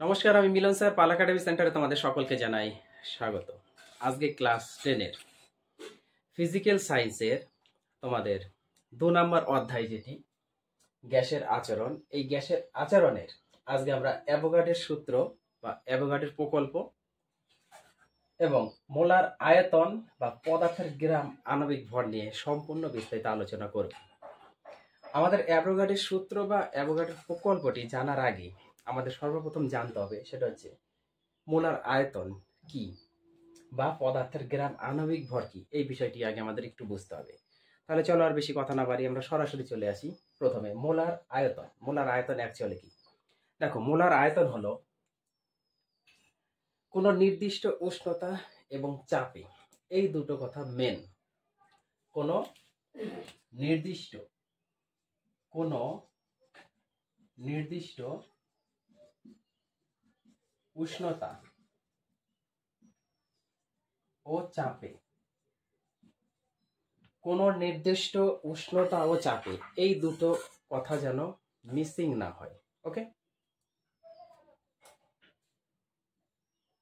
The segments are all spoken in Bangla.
নমস্কার, আমি মিলন স্যার, পাল একাডেমি সেন্টারে তোমাদের সকলকে জানাই স্বাগত। আজকে ক্লাস 10-এর ফিজিক্যাল সায়েন্সের তোমাদের 2 নম্বর অধ্যায়, যেটি গ্যাসের আচরণ। এই গ্যাসের আচরণের আজকে আমরা অ্যাভোগাড্রোর সূত্র বা অ্যাভোগাড্রোর প্রকল্প এবং মোলার আয়তন বা পদার্থের গ্রাম আণবিক ভর নিয়ে সম্পূর্ণ বিস্তারিত আলোচনা করব। আমাদের অ্যাভোগাড্রোর সূত্র বা অ্যাভোগাড্রোর প্রকল্পটি জানার আগে আমাদের সর্বপ্রথম জানতে হবে সেটা হচ্ছে মোলার আয়তন কি বা পদার্থের গ্রাম আণবিক ভর কি। এই বিষয়টি আগে আমাদের একটু বুঝতে হবে। তাহলে চলো আর বেশি কথা না বাড়িয়ে আমরা সরাসরি চলে আসি। প্রথমে মোলার আয়তন। মোলার আয়তন অ্যাকচুয়ালি কি? দেখো, মোলার আয়তন হলো কোনো নির্দিষ্ট উষ্ণতা এবং চাপে, এই দুটো কথা মেন। কোনো নির্দিষ্ট উষ্ণতা ও চাপে, কোনো নির্দিষ্ট উষ্ণতা ও চাপে, এই দুটো কথা যেন মিসিং না হয়। ওকে,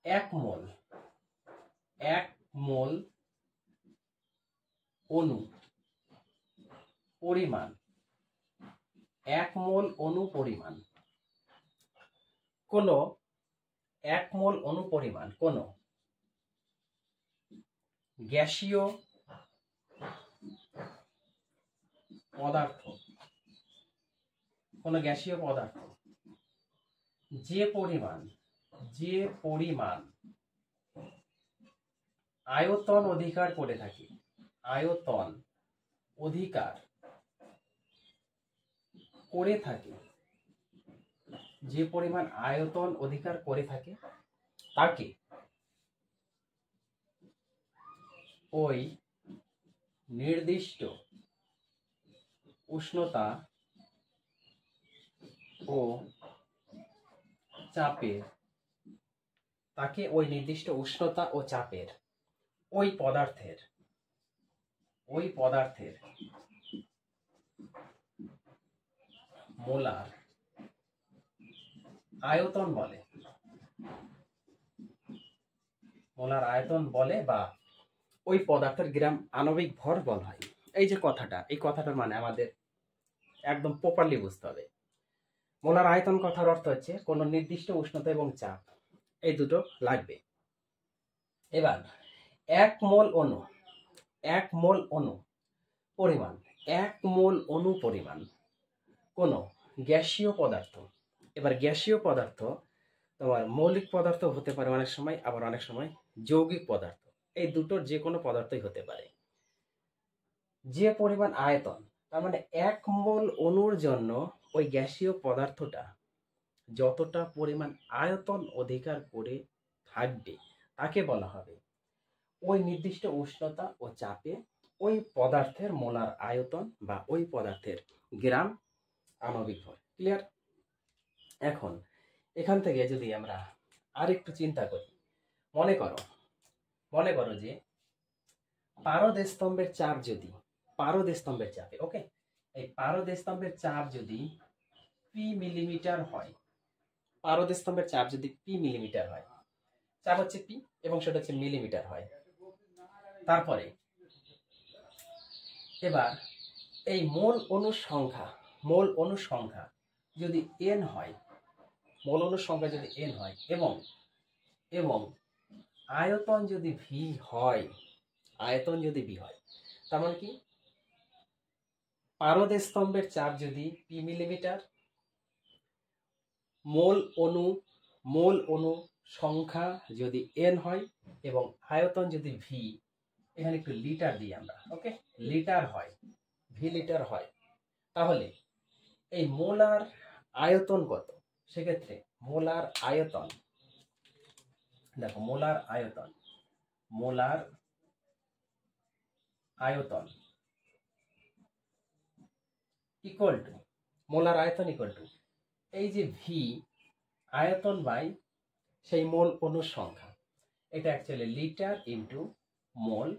এক মোল অণু পরিমাণ, 1 মোল অণু পরিমাণ, কোন 1 মোল অণু পরিমাণ কোন গ্যাসীয় পদার্থ, যে পরিমাণ আয়তন অধিকার করে থাকে, যে পরিমাণ আয়তন অধিকার করে থাকে তাকে ওই নির্দিষ্ট উষ্ণতা ও চাপের, ওই পদার্থের মোলার আয়তন বলে বা ওই পদার্থের গ্রাম আণবিক ভর বলা হয়। এই যে এই কথাটার মানে আমাদের একদম প্রপারলি বুঝতে হবে। মোলার আয়তন কথার অর্থ হচ্ছে কোন নির্দিষ্ট উষ্ণতা এবং চাপ, এই দুটো লাগবে। এবার 1 মোল পরিমাণ কোন গ্যাসীয় পদার্থ। এবার গ্যাসীয় পদার্থ তোমার মৌলিক পদার্থ হতে পারে অনেক সময়, আবার অনেক সময় যৌগিক পদার্থ। এই দুটোর যে কোনো পদার্থই হতে পারে। যে পরিমাণ আয়তন, তার মানে 1 মোল অণুর জন্য ওই গ্যাসীয় পদার্থটা যতটা পরিমাণ আয়তন অধিকার করে থাকবে তাকে বলা হবে ওই নির্দিষ্ট উষ্ণতা ও চাপে ওই পদার্থের মোলার আয়তন বা ওই পদার্থের গ্রাম আণবিক ভর। ক্লিয়ার? এখন এখান থেকে যদি আমরা আরেকটু চিন্তা করি, মনে করো যে পারদ স্তম্ভের চাপ যদি ওকে, এই পারদ স্তম্ভের চাপ যদি পি মিলিমিটার হয়, চাপ হচ্ছে পি এবং সেটা হচ্ছে মিলিমিটার হয়। তারপরে এবার এই মোল অণু সংখ্যা যদি n হয়, এবং আয়তন যদি ভি হয়, তার মানে কি, পারদ স্তম্ভের চাপ যদি পি মিলিমিটার, মোল অণু সংখ্যা যদি n হয় এবং আয়তন যদি ভি, এখানে একটু লিটার দিই আমরা, ওকে, ভি লিটার হয়, তাহলে এই মোলার আয়তন কত? সেক্ষেত্রে মোলার আয়তন ইকুয়াল টু এই যে ভি আয়তন বাই সেই মোল অণুর সংখ্যা, এটা actually litre into mole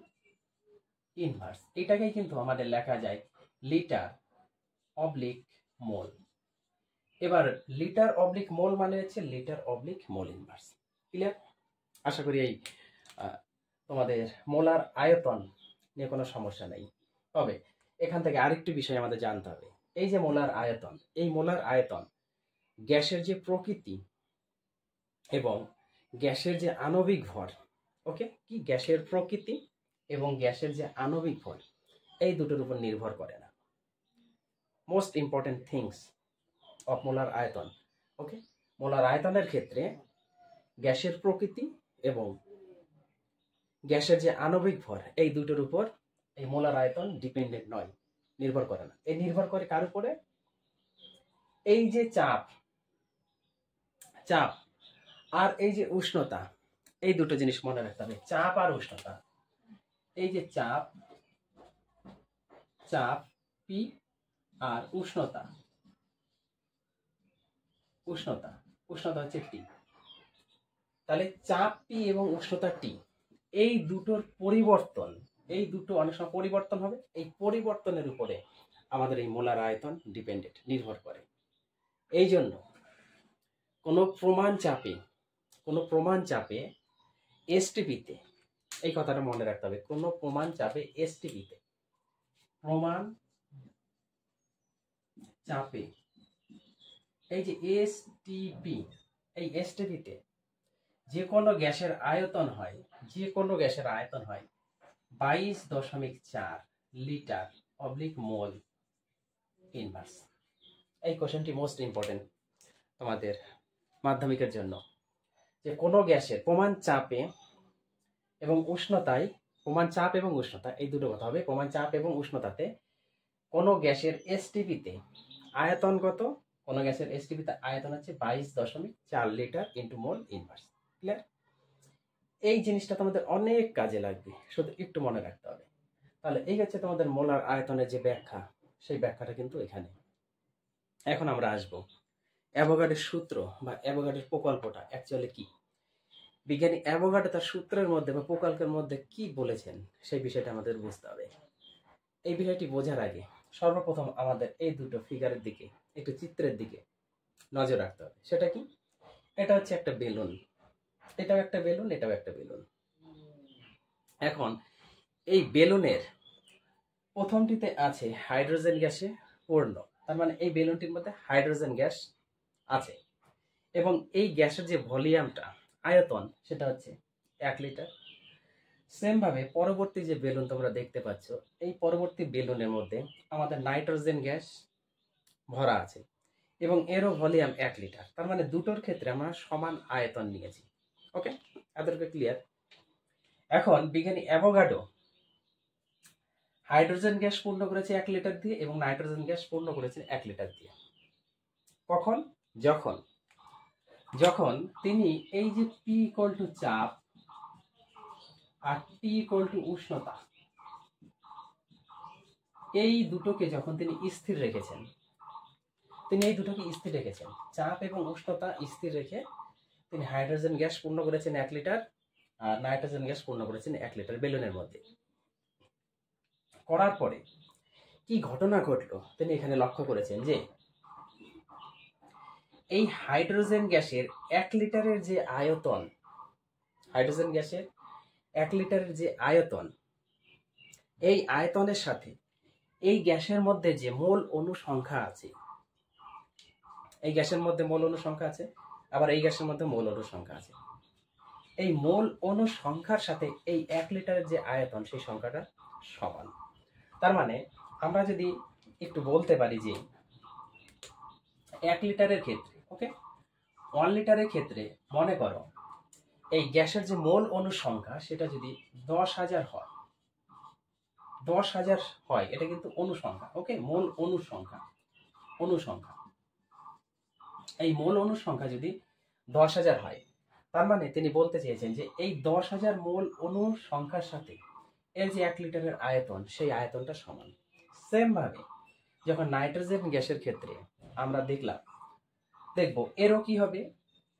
inverse. এটাকেই কিন্তু আমাদের লেখা যায় লিটার অবলিক মোল। এবার লিটার অবলিক মোল মানে হচ্ছে litre oblique mole inverse. Clear? আশা করি এই তোমাদের মোলার আয়তন নিয়ে কোনো সমস্যা নেই। তবে এখান থেকে আরেকটি বিষয় আমাদের জানতে হবে, এই যে মোলার আয়তন, এই মোলার আয়তন গ্যাসের যে প্রকৃতি এবং গ্যাসের যে আণবিক ভর, ওকে, কি গ্যাসের প্রকৃতি এবং গ্যাসের যে আণবিক ভর এই দুটোর উপর নির্ভর করে না। Most important things of molar আয়তন। ওকে, মোলার আয়তনের ক্ষেত্রে গ্যাসের প্রকৃতি এবং গ্যাসের যে আণবিক ভর এই দুটোর উপর এই মোলার আয়তন ডিপেন্ডেন্ট নয়, নির্ভর করে না। এই নির্ভর করে কার উপরে? এই যে চাপ আর এই যে উষ্ণতা, এই দুটো জিনিস মনে রাখতে হবে, চাপ আর উষ্ণতা। এই যে চাপ পি আর উষ্ণতা হচ্ছে টি। তাহলে চাপ পি এবং উষ্ণতা টি, এই দুটোর পরিবর্তন, এই দুটো অনেক সময় পরিবর্তন হবে, এই পরিবর্তনের উপরে আমাদের এই মোলার আয়তন ডিপেন্ডেন্ট, নির্ভর করে। এই জন্য কোনো প্রমাণ চাপে এসটিপিতে, এই কথাটা মনে রাখতে হবে, কোনো প্রমাণ চাপে এসটিপিতে, এই যে এসটিপি, এই এসটিপিতে যে কোনো গ্যাসের আয়তন হয় 22.4 লিটার অবলিক মোল ইনভার্স। এই কোশ্চেনটি মোস্ট ইম্পর্টেন্ট তোমাদের মাধ্যমিকের জন্য, যে কোনো গ্যাসের প্রমাণ চাপে এবং উষ্ণতায়, প্রমাণ চাপ এবং উষ্ণতা এই দুটো কথা হবে, প্রমাণ চাপ এবং উষ্ণতাতে কোনো গ্যাসের এসটিপিতে আয়তন কত? কোনো গ্যাসের এসটিপিতে আয়তন হচ্ছে 22.4 লিটার ইন্টু মোল ইনভার্স। ক্লিয়ার? এই জিনিসটা তোমাদের অনেক কাজে লাগবে, শুধু একটু মনে রাখতে হবে। তাহলে এই হচ্ছে তোমাদের মোলার আয়তনের যে ব্যাখ্যা, সেই ব্যাখ্যাটা কিন্তু এখানে। এখন আমরা আসবো অ্যাভোগাড্রোর সূত্র বা অ্যাভোগাড্রোর প্রকল্পটা অ্যাকচুয়ালি কি। বিজ্ঞানী অ্যাভোগাড্রো তার সূত্রের মধ্যে বা প্রকল্পের মধ্যে কি বলেছেন সেই বিষয়টা আমাদের বুঝতে হবে। এই বিষয়টি বোঝার আগে সর্বপ্রথম আমাদের এই দুটো ফিগারের দিকে, একটু চিত্রের দিকে নজর রাখতে হবে। সেটা কি? এটা হচ্ছে একটা বেলুন, এটাও একটা বেলুন, এটাও একটা বেলুন। এখন এই বেলুনের প্রথমটিতে আছে হাইড্রোজেন গ্যাসে পূর্ণ, তার মানে এই বেলুনটির মধ্যে হাইড্রোজেন গ্যাস আছে এবং এই গ্যাসের যে ভলিউমটা, আয়তন, সেটা হচ্ছে 1 লিটার। সেম ভাবে পরবর্তী যে বেলুন তোমরা দেখতে পাচ্ছ, এই পরবর্তী বেলুনের মধ্যে আমাদের নাইট্রোজেন গ্যাস ভরা আছে এবং এরও ভলিউম 1 লিটার। তার মানে দুটোর ক্ষেত্রে আমরা সমান আয়তন নিয়েছি। ওকে, এতটুকু ক্লিয়ার? এখন বিজ্ঞানী অ্যাভোগাড্রো হাইড্রোজেন গ্যাস পূর্ণ করেছে 1 লিটার দিয়ে এবং নাইট্রোজেন গ্যাস পূর্ণ করেছে 1 লিটার দিয়ে। কখন? যখন তিনি এই যে পি ইকুয়াল টু চাপ আর টি ইকুয়াল টু উষ্ণতা, এই দুটোকে যখন তিনি স্থির রেখেছেন, চাপ এবং উষ্ণতা স্থির রেখে তিনি হাইড্রোজেন গ্যাস পূর্ণ করেছেন 1 লিটার আর নাইট্রোজেন গ্যাস পূর্ণ করেছেন 1 লিটার বেলুনের মধ্যে। করার পরে কি ঘটনা ঘটলো তিনি এখানে লক্ষ্য করেছেন যে এই হাইড্রোজেন গ্যাসের 1 লিটারের যে আয়তন, এই আয়তনের সাথে এই গ্যাসের মধ্যে যে মোল অণু সংখ্যা আছে, আবার এই গ্যাসের মধ্যে মোল অণু সংখ্যা আছে, এই মোল অণু সংখ্যার সাথে এই 1 লিটারের যে আয়তন সেই সংখ্যাটা সমান। তার মানে আমরা যদি একটু বলতে পারি যে 1 লিটারের ক্ষেত্রে, ওকে, 1 লিটারের ক্ষেত্রে মনে করো এই গ্যাসের যে মোল অণু সংখ্যা সেটা যদি 10,000 হয়, এটা কিন্তু অণু সংখ্যা। ওকে, মোল অণু সংখ্যা, এই মোল অণু সংখ্যা যদি 10,000 হয়, তার মানে তিনি বলতে চেয়েছেন যে এই 10,000 মোল অণু সংখ্যার সাথে এর যে 1 লিটারের আয়তন, সেই আয়তনটা সমান। সেম ভাবে যখন নাইট্রোজেন গ্যাসের ক্ষেত্রে আমরা দেখবো এরও কি হবে,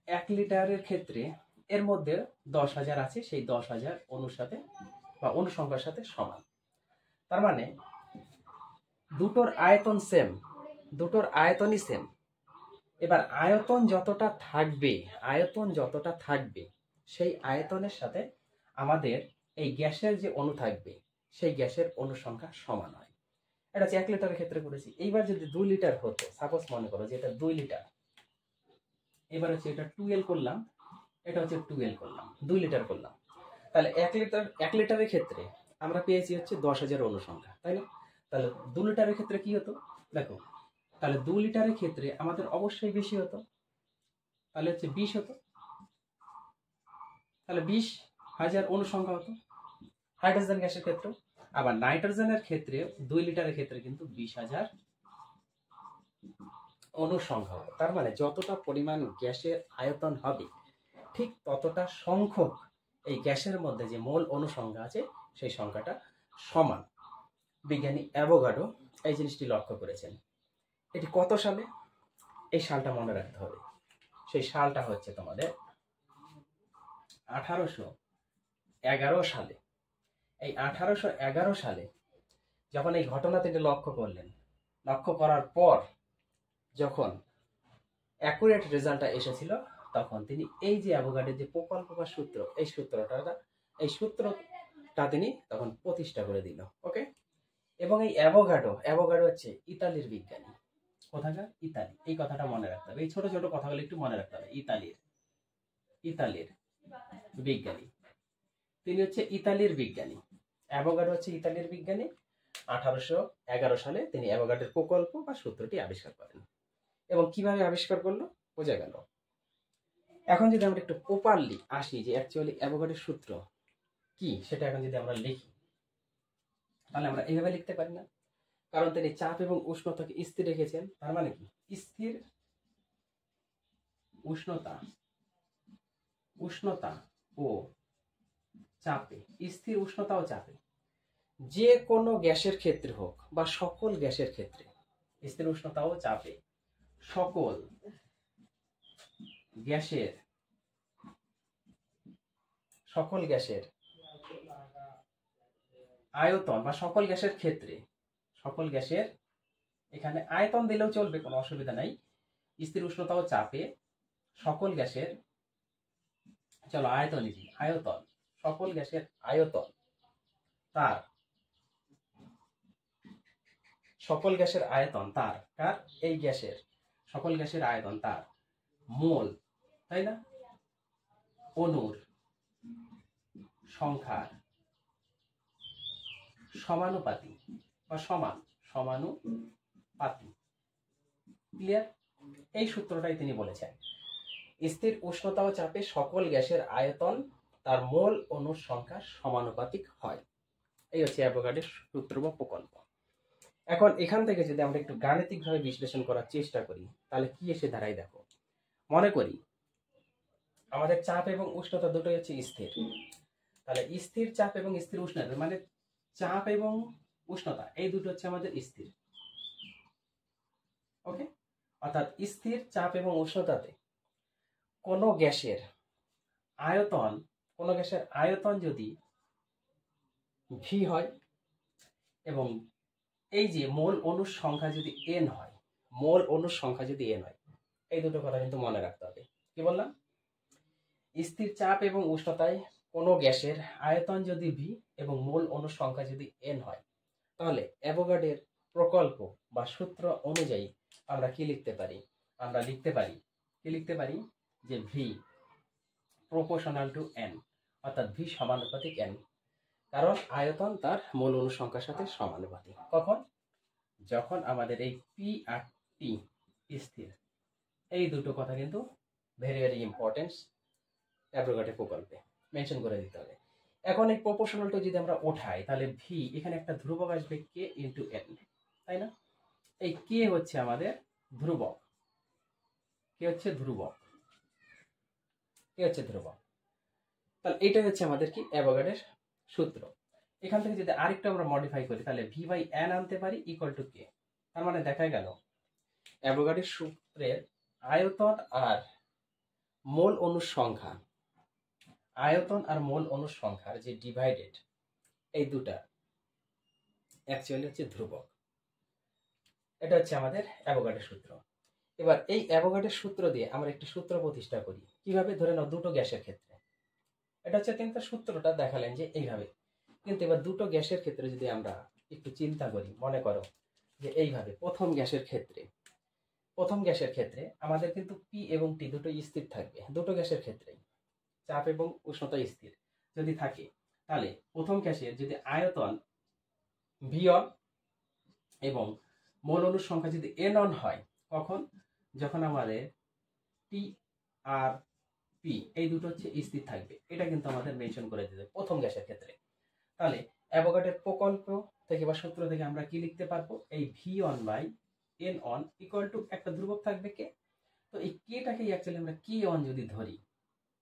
1 লিটারের ক্ষেত্রে এর মধ্যে 10,000 আছে, সেই 10,000 অণুর সাথে বা অণু সংখ্যার সাথে সমান। তার মানে দুটোর আয়তনই সেম, এবার আয়তন যতটা থাকবে সেই আয়তনের সাথে আমাদের এই গ্যাসের যে অণু থাকবে সেই গ্যাসের অণু সংখ্যা সমান হয়। এটা হচ্ছে 1 লিটারের ক্ষেত্রে করেছি। এইবার যদি 2 লিটার হতো, সাপোজ মনে করো যে এটা 2 লিটার, এবার হচ্ছে এটা 2L করলাম, এটা হচ্ছে 2L করলাম, 2 লিটার করলাম, তাহলে 1 লিটারের ক্ষেত্রে আমরা পেয়েছি হচ্ছে 10,000 অণু সংখ্যা, তাই না? তাহলে 2 লিটারের ক্ষেত্রে কি হতো দেখো, তাহলে 2 লিটারের ক্ষেত্রে আমাদের অবশ্যই বেশি হতো, তাহলে হচ্ছে 20 হতো, তাহলে 20,000 অণু সংখ্যা হতো হাইড্রোজেন গ্যাসের ক্ষেত্রে। আবার নাইট্রোজেনের ক্ষেত্রে 2 লিটারের ক্ষেত্রে কিন্তু 20,000 অণু সংখ্যা হবে। তার মানে যতটা পরিমাণ গ্যাসের আয়তন হবে ঠিক ততটা সংখ্যক এই গ্যাসের মধ্যে যে মোল অণু সংখ্যা আছে সেই সংখ্যাটা সমান। বিজ্ঞানী অ্যাভোগাড্রো এই জিনিসটি লক্ষ্য করেছেন। এটি কত সালে? এই সালটা মনে রাখতে হবে। সেই সালটা হচ্ছে তোমাদের 1811 সালে। এই 1811 সালে যখন এই ঘটনা তিনি লক্ষ্য করলেন, লক্ষ্য করার পর যখন অ্যাকুরেট রেজাল্টটা এসেছিল তখন তিনি এই যে অ্যাভোগাড্রোর যে প্রকল্প বা সূত্র, এই সূত্রটা তিনি তখন প্রতিষ্ঠা করে দিল। ওকে। এবং এই অ্যাভোগাড্রো হচ্ছে ইতালির বিজ্ঞানী। কোথাকার? ইতালি। এই কথাটা মনে রাখতে হবে, এই ছোট ছোট কথাগুলো একটু মনে রাখতে হবে। ইতালির বিজ্ঞানী, তিনি হচ্ছে ইতালির বিজ্ঞানী। অ্যাভোগাড্রো হচ্ছে ইতালির বিজ্ঞানী। 1811 সালে তিনি অ্যাভোগাড্রোর প্রকল্প বা সূত্রটি আবিষ্কার করেন। এবং কিভাবে আবিষ্কার করলো বোঝা গেল। এখন যদি আমরা একটু প্রপারলি আসি যে অ্যাকচুয়ালি অ্যাভোগাড্রোর সূত্র কি সেটা এখন যদি আমরা লিখি, তাহলে আমরা এইভাবে লিখতে পারি না, কারণ তিনি চাপ এবং উষ্ণতাকে স্থির রেখেছেন। তার মানে কি? স্থির উষ্ণতা ও চাপে, স্থির উষ্ণতা ও চাপে যে কোনো গ্যাসের ক্ষেত্রে হোক বা সকল গ্যাসের ক্ষেত্রে, স্থির উষ্ণতা ও চাপে সকল গ্যাসের আয়তন বা সকল গ্যাসের ক্ষেত্রে, সকল গ্যাসের, এখানে আয়তন দিলেও চলবে, কোনো অসুবিধা নাই। স্থির উষ্ণতা ও চাপে সকল গ্যাসের, চলো আয়তন, সকল গ্যাসের আয়তন তার, সকল গ্যাসের আয়তন তার, কার? এই গ্যাসের, সকল গ্যাসের আয়তন তার মোল, তাই না, অণুর সংখ্যার সমানুপাতি বা সমানুপাতি। ক্লিয়ার? এই সূত্রটাই তিনি বলেছেন। স্থির উষ্ণতা ও চাপে সকল গ্যাসের আয়তন তার মোল অণুর সংখ্যার সমানুপাতিক হয়। এই হচ্ছে অ্যাভোগাড্রোর সূত্র বা প্রকল্প। এখন এখান থেকে যদি আমরা একটু গাণিতিকভাবে বিশ্লেষণ করার চেষ্টা করি তাহলে কি এসে দাঁড়ায় দেখো। মনে করি আমাদের চাপ এবং উষ্ণতা দুটোই হচ্ছে স্থির, তাহলে স্থির চাপ এবং স্থির উষ্ণতা মানে চাপ এবং উষ্ণতা এই দুটো হচ্ছে আমাদের স্থির। ওকে, অর্থাৎ স্থির চাপ এবং উষ্ণতাতে কোনো গ্যাসের আয়তন যদি ভি হয় এবং এই যে মোল অণুর সংখ্যা যদি এন হয়, এই দুটো কথা কিন্তু মনে রাখতে হবে। কি বললাম? স্থির চাপ এবং উষ্ণতায় কোনো গ্যাসের আয়তন যদি ভি এবং মোল অণুর সংখ্যা যদি এন হয়, তাহলে অ্যাভোগাড্রোর প্রকল্প বা সূত্র অনুযায়ী আমরা কি লিখতে পারি? আমরা লিখতে পারি যে ভি প্রপোর্শনাল টু এন, অর্থাৎ ভি সমানুপাতিক এন, কারণ আয়তন তার মোল অণু সংখ্যার সাথে সমানুপাতিক। কখন? যখন আমাদের এই পি আর টি স্থির। এই দুটো কথা কিন্তু ভেরি ভেরি ইম্পর্টেন্ট, অ্যাভোগাড্রোর প্রকল্পে মেনশন করে দিতে হবে। এখন এই প্রপোর্শনালটা যদি আমরা ওঠাই তাহলে ভি, এখানে একটা ধ্রুবক আসবে কে ইন্টু এন, তাই না? এই কে হচ্ছে আমাদের ধ্রুবক, তাহলে এটাই হচ্ছে আমাদের কি অ্যাভোগাড্রোর সূত্র। এখান থেকে যদি আরেকটু আমরা মডিফাই করি তাহলে ভি বাই এন আনতে পারি ইকুয়াল টু কে। তার মানে দেখা গেল অ্যাভোগাড্রোর সূত্রের আয়তন আর মোল অণুর সংখ্যার যে ডিভাইডেড, এই দুটা অ্যাকচুয়ালি হচ্ছে ধ্রুবক। এটা হচ্ছে আমাদের অ্যাভোগাড্রোর সূত্র। এবার এই অ্যাভোগাড্রোর সূত্র দিয়ে আমরা একটি সূত্র প্রতিষ্ঠা করি। কিভাবে? ধরে নাও দুটো গ্যাসের ক্ষেত্রে, এটা হচ্ছে কিন্তু সূত্রটা দেখালেন যে এইভাবে। কিন্তু এবার দুটো গ্যাসের ক্ষেত্রে যদি আমরা একটু চিন্তা করি, মনে করো যে এইভাবে প্রথম গ্যাসের ক্ষেত্রে আমাদের কিন্তু পি এবং টি দুটোই স্থির থাকবে। দুটো গ্যাসের ক্ষেত্রেই চাপ এবং উষ্ণতা স্থির যদি থাকে, তাহলে প্রথম গ্যাসের যদি আয়তন V1 এবং মোল অণুর সংখ্যা যদি N1 হয়, কখন? যখন আমাদের টি আর পি এই দুটো হচ্ছে স্থির থাকবে। এটা কিন্তু আমাদের মেনশন করে দিতে প্রথম গ্যাসের ক্ষেত্রে। তাহলে অ্যাভোগাড্রোর প্রকল্প থেকে বা সূত্র থেকে আমরা কি লিখতে পারবো? এই V1/N1 ইকুয়াল টু একটা ধ্রুবক থাকবে কে। তো এই কেটাকে অ্যাকচুয়ালি আমরা K1 যদি ধরি,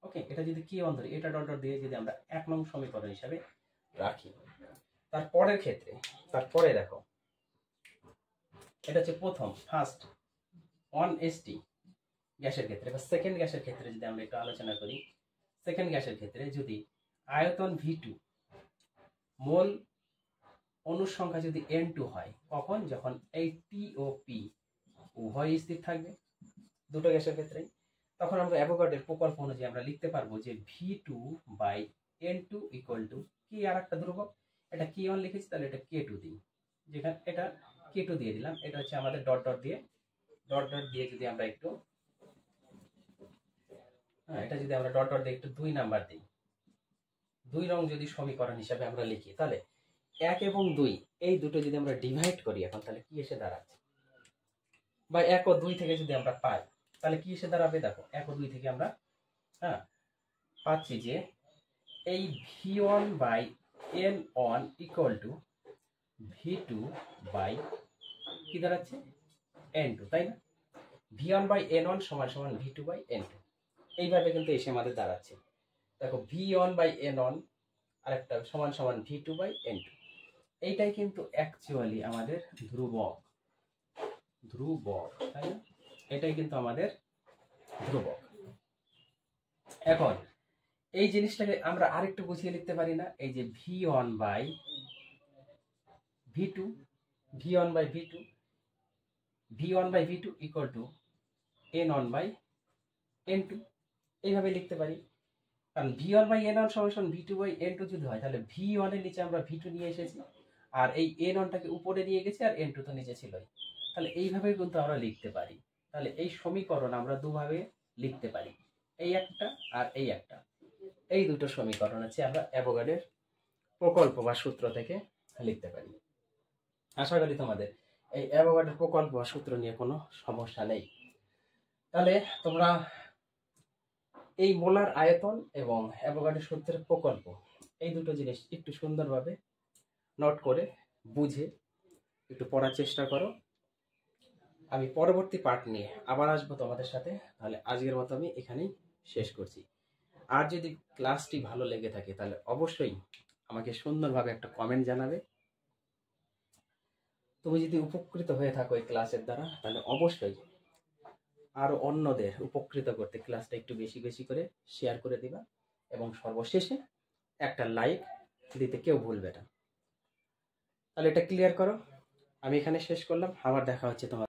ওকে, এটা যদি K1 ধরি, এটা ডট ডট দিয়ে যদি আমরা 1 নং সমীকরণ হিসাবে রাখি। তারপরে দেখো, এটা হচ্ছে ফার্স্ট 1ST গ্যাসের ক্ষেত্রে বা সেকেন্ড গ্যাসের ক্ষেত্রে যদি আমরা একটু আলোচনা করি। সেকেন্ড গ্যাসের ক্ষেত্রে যদি আয়তন V2, মোল অণুর সংখ্যা যদি N2 হয়, কখন? যখন এই টি ও পি উভয় স্থির থাকবে দুটো গ্যাসের ক্ষেত্রে। তখন আমরা অ্যাভোগাড্রোর প্রকল্প অনুযায়ী আমরা লিখতে পারবো যে V2/N2 ইকুয়াল টু কি, আর একটা ধ্রুবক, এটা K1 লিখেছি, তাহলে এটা K2 দিই, যেখানে এটা K2 দিয়ে দিলাম। এটা হচ্ছে আমাদের ডট ডট দিয়ে যদি আমরা একটু এটা যদি আমরা ডট ডট দিয়ে একটু 2 নাম্বার দিই, 2 নং যদি সমীকরণ হিসাবে আমরা লিখি, তাহলে 1 এবং 2 এই দুটো যদি আমরা ডিভাইড করি এখন, তাহলে কি এসে দাঁড়াচ্ছে? বা 1 ও 2 থেকে যদি আমরা পাই, তাহলে কি এসে দাঁড়াবে? দেখো, 1 ও 2 থেকে আমরা পাচ্ছি যে এই V1/N1 equal to V2 by কি দাঁড়াচ্ছে? N2, তাই না? V1/N1 সমান সমান V2/N2, এইভাবে কিন্তু এসে আমাদের দাঁড়াচ্ছে। দেখো, V1/N1 আরেকটা সমান সমান V2/N2, এইটাই কিন্তু অ্যাকচুয়ালি আমাদের ধ্রুবক, তাই না? এটাই কিন্তু আমাদের ধ্রুবক। এখন এই জিনিসটাকে আমরা আরেকটু বুঝিয়ে লিখতে পারি না? এই যে V1/V2 ইকুয়াল টু N1/N2, এইভাবে লিখতে পারি। কারণ V1/N1 সমান V2/N2 যদি হয়, তাহলে V1 এর নিচে আমরা V2 নিয়ে এসেছি, আর এই N1টাকে উপরে নিয়ে গেছি, আর N2 তো নিচে ছিলই। তাহলে এইভাবে কিন্তু আমরা লিখতে পারি। তাহলে এই সমীকরণ আমরা দুভাবে লিখতে পারি, এই একটা আর এই একটা। এই দুটো সমীকরণ হচ্ছে আমরা অ্যাভোগাড্রোর প্রকল্প বা সূত্র থেকে লিখতে পারি। আশা করি তোমাদের এই অ্যাভোগাড্রোর প্রকল্প বা সূত্র নিয়ে কোনো সমস্যা নেই। তাহলে তোমরা এই মোলার আয়তন এবং অ্যাভোগাড্রোর সূত্রের প্রকল্প, এই দুটো জিনিস একটু সুন্দরভাবে নোট করে বুঝে একটু পড়ার চেষ্টা করো। আমি পরবর্তী পার্ট নিয়ে আবার আসবো তোমাদের সাথে। তাহলে আজকের মতো আমি এখানেই শেষ করছি। আর যদি ক্লাসটি ভালো লেগে থাকে, তাহলে অবশ্যই আমাকে সুন্দরভাবে একটা কমেন্ট জানাবে। তুমি যদি উপকৃত হয়ে থাকো এই ক্লাসের দ্বারা, তাহলে অবশ্যই আরো অন্যদের উপকৃত করতে ক্লাসটা একটু বেশি বেশি করে শেয়ার করে দিবা, এবং সর্বশেষে একটা লাইক দিতে কেউ ভুলবে না। তাহলে এটা ক্লিয়ার করো। আমি এখানে শেষ করলাম, আবার দেখা হচ্ছে তোমার